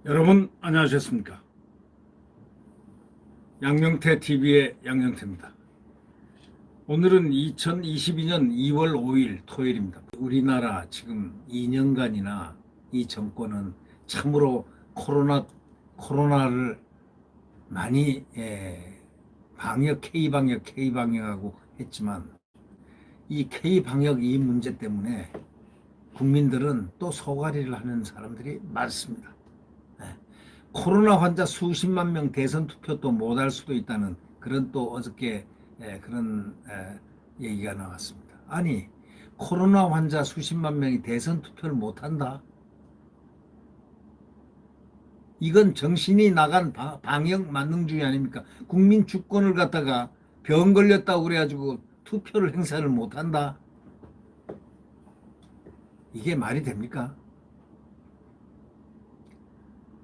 여러분 안녕하셨습니까? 양명태 TV의 양명태입니다. 오늘은 2022년 2월 5일 토요일입니다. 우리나라 지금 2년간이나 이 정권은 참으로 코로나를 많이 K방역하고 했지만 이 K방역 이 문제 때문에 국민들은 또 소가리를 하는 사람들이 많습니다. 코로나 환자 수십만 명 대선 투표도 못할 수도 있다는 그런 또 어저께 그런 얘기가 나왔습니다. 아니 코로나 환자 수십만 명이 대선 투표를 못한다? 이건 정신이 나간 방역 만능주의 아닙니까? 국민 주권을 갖다가 병 걸렸다고 그래가지고 투표를 행사를 못한다? 이게 말이 됩니까?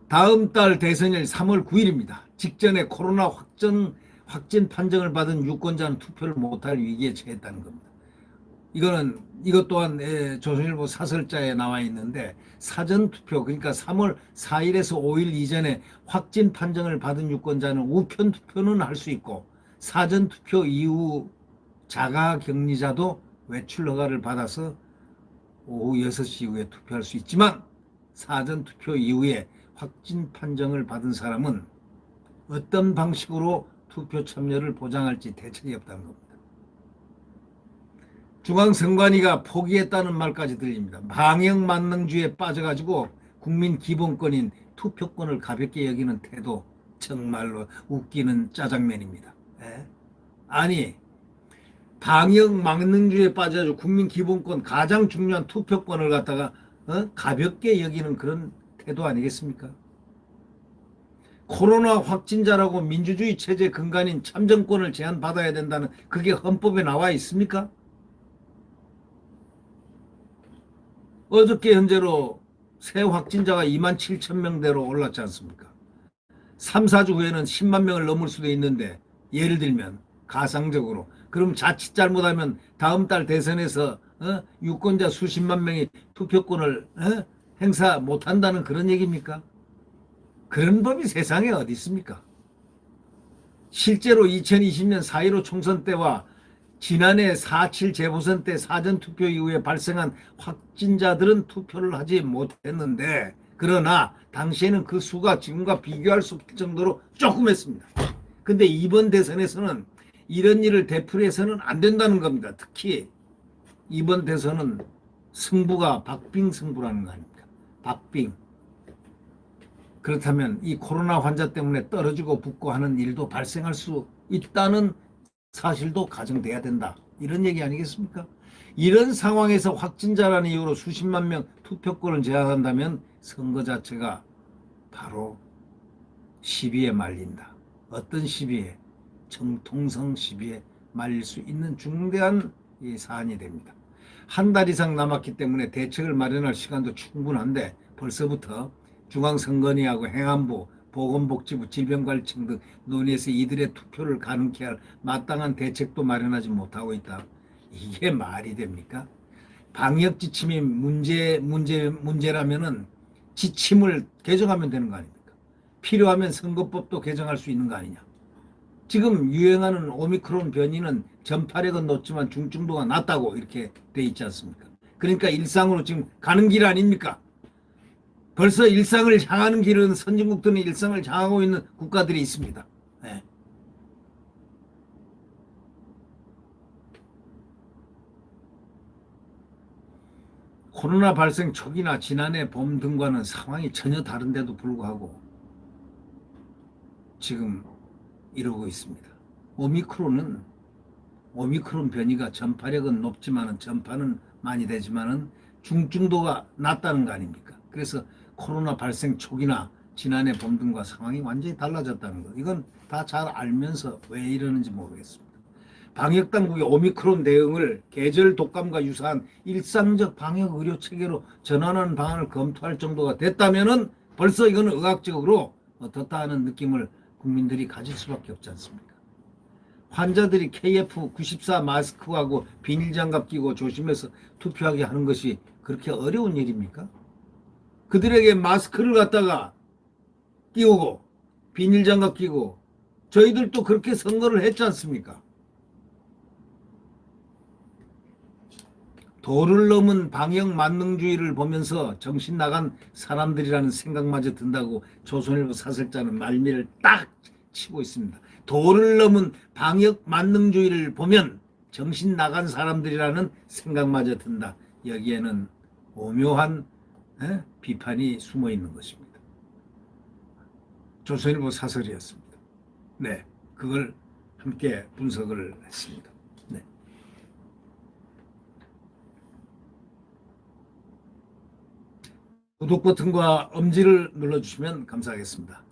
다음 달 대선일 3월 9일입니다. 직전에 코로나 확진 판정을 받은 유권자는 투표를 못할 위기에 처했다는 겁니다. 이것 또한 조선일보 사설자에 나와 있는데 사전투표, 그러니까 3월 4일에서 5일 이전에 확진 판정을 받은 유권자는 우편 투표는 할 수 있고 사전투표 이후 자가격리자도 외출 허가를 받아서 오후 6시 이후에 투표할 수 있지만 사전투표 이후에 확진 판정을 받은 사람은 어떤 방식으로 투표 참여를 보장할지 대책이 없다는 겁니다. 중앙선관위가 포기했다는 말까지 들립니다. 방역 만능주의에 빠져가지고 국민 기본권인 투표권을 가볍게 여기는 태도 정말로 웃기는 짜장면입니다. 아니 방역 만능주의에 빠져가지고 국민 기본권 가장 중요한 투표권을 갖다가 가볍게 여기는 그런 태도 아니겠습니까? 코로나 확진자라고 민주주의 체제 근간인 참정권을 제한받아야 된다는 그게 헌법에 나와 있습니까? 어저께 현재로 새 확진자가 27,000명대로 올랐지 않습니까? 3, 4주 후에는 10만 명을 넘을 수도 있는데 예를 들면 가상적으로 그럼 자칫 잘못하면 다음 달 대선에서 유권자 수십만 명이 투표권을 행사 못한다는 그런 얘기입니까? 그런 법이 세상에 어디 있습니까? 실제로 2020년 4.15 총선 때와 지난해 4.7 재보선 때 사전투표 이후에 발생한 확진자들은 투표를 하지 못했는데 그러나 당시에는 그 수가 지금과 비교할 수 없을 정도로 조금 했습니다. 근데 이번 대선에서는 이런 일을 되풀이해서는 안 된다는 겁니다. 특히 이번 대선은 승부가 박빙 승부라는 거 아닙니까? 박빙. 그렇다면 이 코로나 환자 때문에 떨어지고 붙고 하는 일도 발생할 수 있다는 사실도 가정돼야 된다. 이런 얘기 아니겠습니까? 이런 상황에서 확진자라는 이유로 수십만 명 투표권을 제한한다면 선거 자체가 바로 시비에 말린다. 어떤 시비에? 정통성 시비에 말릴 수 있는 중대한 사안이 됩니다. 한 달 이상 남았기 때문에 대책을 마련할 시간도 충분한데 벌써부터 중앙선관위하고 행안부, 보건복지부, 질병관리청 등 논의해서 이들의 투표를 가능케 할 마땅한 대책도 마련하지 못하고 있다. 이게 말이 됩니까? 방역 지침이 문제라면은 지침을 개정하면 되는 거 아닙니까? 필요하면 선거법도 개정할 수 있는 거 아니냐? 지금 유행하는 오미크론 변이는 전파력은 높지만 중증도가 낮다고 이렇게 돼 있지 않습니까? 그러니까 일상으로 지금 가는 길 아닙니까? 벌써 일상을 향하는 길은 선진국들은 일상을 향하고 있는 국가들이 있습니다. 코로나 발생 초기나 지난해 봄 등과는 상황이 전혀 다른데도 불구하고 지금 이러고 있습니다. 오미크론 변이가 전파력은 높지만은 전파는 많이 되지만은 중증도가 낮다는 거 아닙니까? 그래서 코로나 발생 초기나 지난해 봄 등과 상황이 완전히 달라졌다는 것. 이건 다 잘 알면서 왜 이러는지 모르겠습니다. 방역당국이 오미크론 대응을 계절 독감과 유사한 일상적 방역 의료 체계로 전환하는 방안을 검토할 정도가 됐다면은 벌써 이거는 의학적으로 어떻다 하는 느낌을 국민들이 가질 수밖에 없지 않습니까? 환자들이 KF94 마스크하고 비닐장갑 끼고 조심해서 투표하게 하는 것이 그렇게 어려운 일입니까? 그들에게 마스크를 갖다가 끼우고 비닐장갑 끼고 저희들도 그렇게 선거를 했지 않습니까? 도를 넘은 방역 만능주의를 보면서 정신 나간 사람들이라는 생각마저 든다고 조선일보 사설자는 말미를 딱 치고 있습니다. 도를 넘은 방역 만능주의를 보면 정신 나간 사람들이라는 생각마저 든다. 여기에는 오묘한 비판이 숨어 있는 것입니다. 조선일보 사설이었습니다. 네, 그걸 함께 분석을 했습니다. 네. 구독 버튼과 엄지를 눌러주시면 감사하겠습니다.